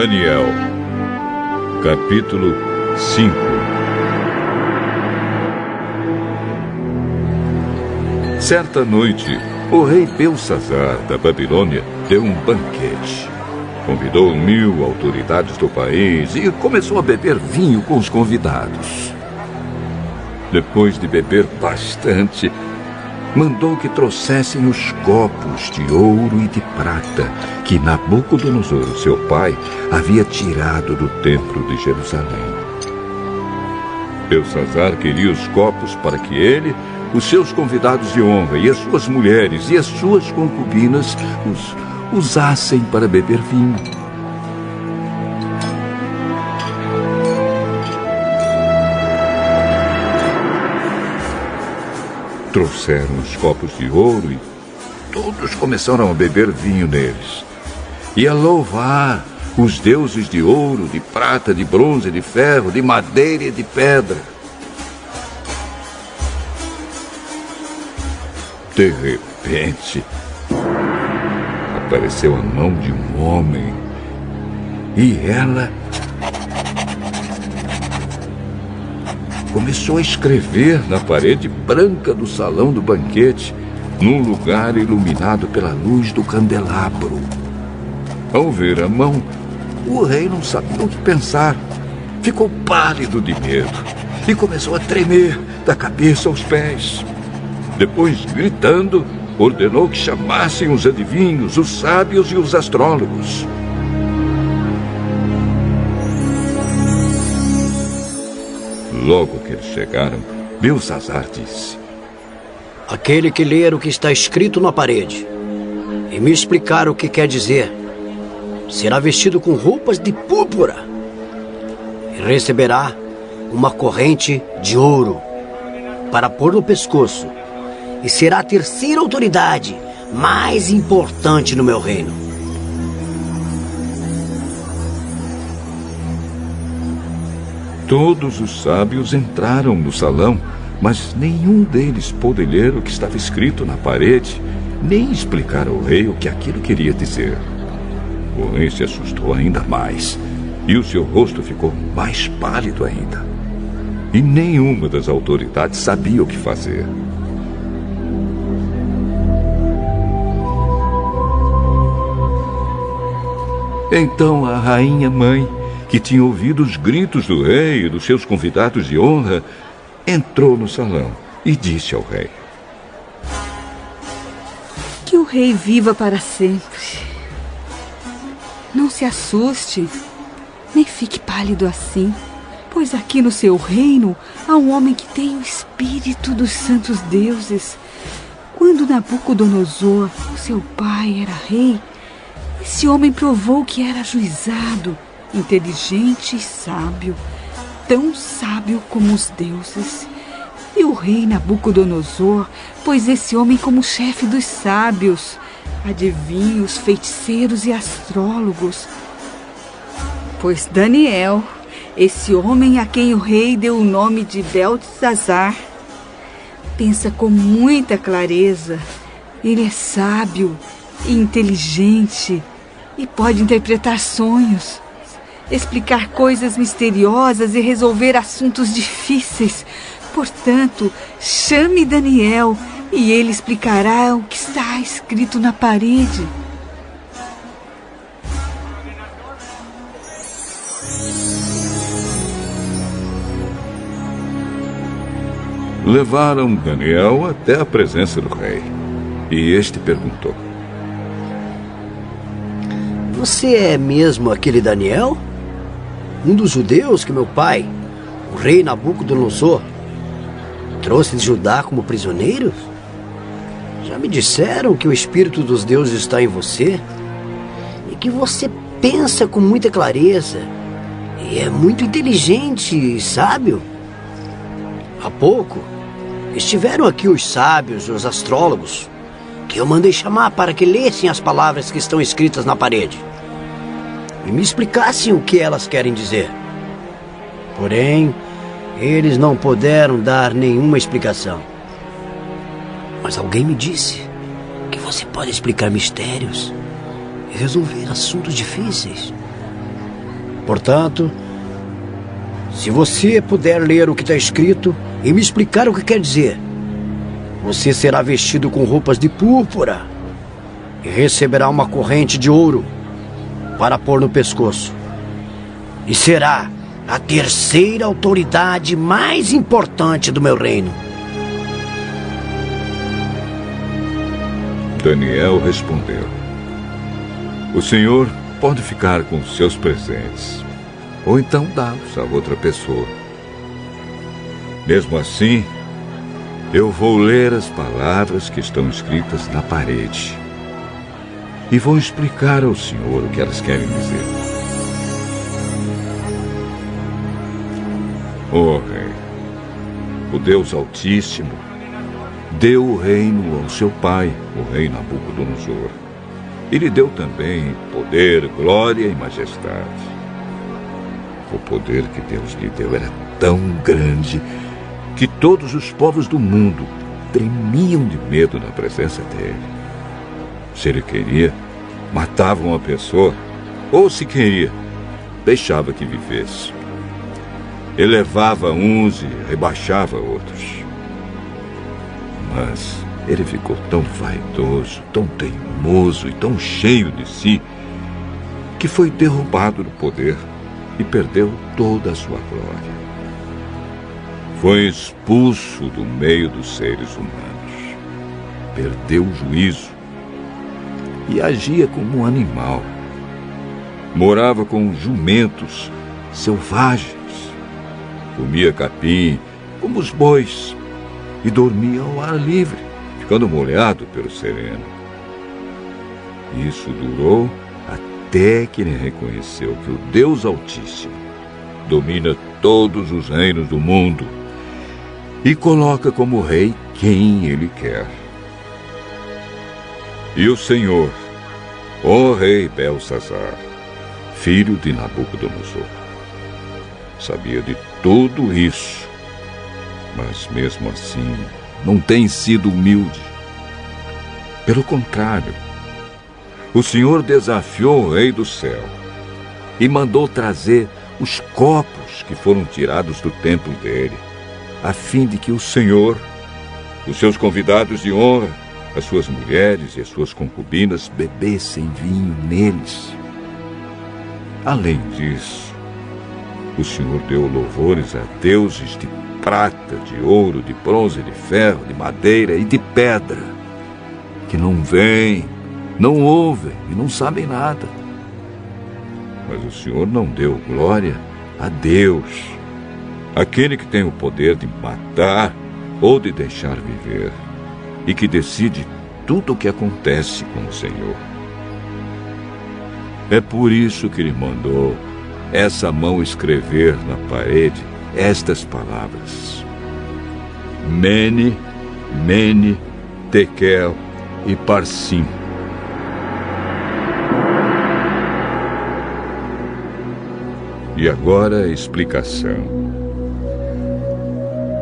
Daniel, capítulo 5. Certa noite, o rei Belsazar da Babilônia deu um banquete. Convidou 1000 autoridades do país e começou a beber vinho com os convidados. Depois de beber bastante, mandou que trouxessem os copos de ouro e de prata que Nabucodonosor, seu pai, havia tirado do templo de Jerusalém. Belsazar queria os copos para que ele, os seus convidados de honra e as suas mulheres e as suas concubinas os usassem para beber vinho. Trouxeram os copos de ouro e todos começaram a beber vinho neles e a louvar os deuses de ouro, de prata, de bronze, de ferro, de madeira e de pedra. De repente, apareceu a mão de um homem e ela começou a escrever na parede branca do salão do banquete, num lugar iluminado pela luz do candelabro. Ao ver a mão, o rei não sabia o que pensar. Ficou pálido de medo e começou a tremer da cabeça aos pés. Depois, gritando, ordenou que chamassem os adivinhos, os sábios e os astrólogos. Logo que eles chegaram, Belsazar disse: aquele que ler o que está escrito na parede e me explicar o que quer dizer, será vestido com roupas de púrpura e receberá uma corrente de ouro para pôr no pescoço, e será a terceira autoridade mais importante no meu reino. Todos os sábios entraram no salão, mas nenhum deles pôde ler o que estava escrito na parede, nem explicar ao rei o que aquilo queria dizer. O rei se assustou ainda mais, e o seu rosto ficou mais pálido ainda. E nenhuma das autoridades sabia o que fazer. Então a rainha mãe, que tinha ouvido os gritos do rei e dos seus convidados de honra, entrou no salão e disse ao rei: que o rei viva para sempre. Não se assuste, nem fique pálido assim, pois aqui no seu reino há um homem que tem o espírito dos santos deuses. Quando Nabucodonosor, o seu pai, era rei, esse homem provou que era ajuizado, inteligente e sábio, tão sábio como os deuses. E o rei Nabucodonosor pôs esse homem como chefe dos sábios, adivinhos, feiticeiros e astrólogos. Pois Daniel, esse homem a quem o rei deu o nome de Beltesazar, pensa com muita clareza. Ele é sábio e inteligente e pode interpretar sonhos, explicar coisas misteriosas e resolver assuntos difíceis. Portanto, chame Daniel e ele explicará o que está escrito na parede. Levaram Daniel até a presença do rei, e este perguntou: você é mesmo aquele Daniel? Um dos judeus que meu pai, o rei Nabucodonosor, trouxe de Judá como prisioneiro? Já me disseram que o espírito dos deuses está em você e que você pensa com muita clareza e é muito inteligente e sábio. Há pouco estiveram aqui os sábios e os astrólogos que eu mandei chamar para que lessem as palavras que estão escritas na parede e me explicassem o que elas querem dizer. Porém, eles não puderam dar nenhuma explicação. Mas alguém me disse que você pode explicar mistérios e resolver assuntos difíceis. Portanto, se você puder ler o que está escrito e me explicar o que quer dizer, você será vestido com roupas de púrpura e receberá uma corrente de ouro para pôr no pescoço. E será a terceira autoridade mais importante do meu reino. Daniel respondeu: o senhor pode ficar com os seus presentes, ou então dá-los a outra pessoa. Mesmo assim, eu vou ler as palavras que estão escritas na parede e vou explicar ao senhor o que elas querem dizer. Ó rei, o Deus Altíssimo deu o reino ao seu pai, o rei Nabucodonosor. E lhe deu também poder, glória e majestade. O poder que Deus lhe deu era tão grande que todos os povos do mundo tremiam de medo na presença dele. Se ele queria, matava uma pessoa, ou se queria, deixava que vivesse. Elevava uns e rebaixava outros. Mas ele ficou tão vaidoso, tão teimoso e tão cheio de si, que foi derrubado do poder e perdeu toda a sua glória. Foi expulso do meio dos seres humanos. Perdeu o juízo e agia como um animal. Morava com jumentos selvagens. Comia capim, como os bois, e dormia ao ar livre, ficando molhado pelo sereno. Isso durou até que ele reconheceu que o Deus Altíssimo domina todos os reinos do mundo e coloca como rei quem ele quer. E o Senhor, ó rei Belsazar, filho de Nabucodonosor, sabia de tudo isso, mas mesmo assim não tem sido humilde. Pelo contrário, o Senhor desafiou o rei do céu e mandou trazer os copos que foram tirados do templo dele, a fim de que o Senhor, os seus convidados de honra, as suas mulheres e as suas concubinas bebessem vinho neles. Além disso, o Senhor deu louvores a deuses de prata, de ouro, de bronze, de ferro, de madeira e de pedra, que não veem, não ouvem e não sabem nada. Mas o Senhor não deu glória a Deus, aquele que tem o poder de matar ou de deixar viver, e que decide tudo o que acontece com o Senhor. É por isso que ele mandou essa mão escrever na parede estas palavras: Mene, Mene, Tekel e Parsim. E agora a explicação.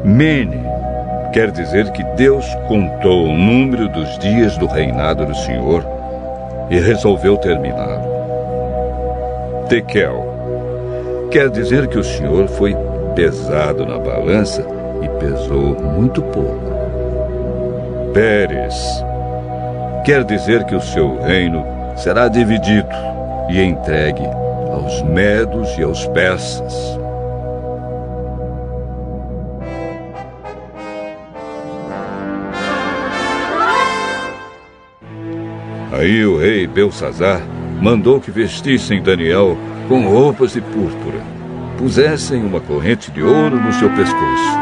Mene quer dizer que Deus contou o número dos dias do reinado do Senhor e resolveu terminá-lo. Tekel quer dizer que o Senhor foi pesado na balança e pesou muito pouco. Pérez quer dizer que o seu reino será dividido e entregue aos medos e aos persas. Aí o rei Belsazar mandou que vestissem Daniel com roupas de púrpura, pusessem uma corrente de ouro no seu pescoço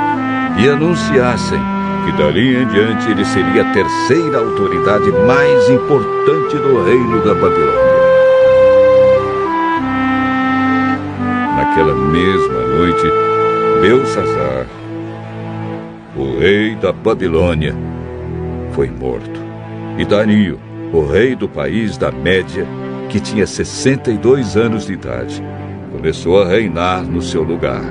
e anunciassem que dali em diante ele seria a terceira autoridade mais importante do reino da Babilônia. Naquela mesma noite, Belsazar, o rei da Babilônia, foi morto. E Dario, o rei do país da Média, que tinha 62 anos de idade, começou a reinar no seu lugar.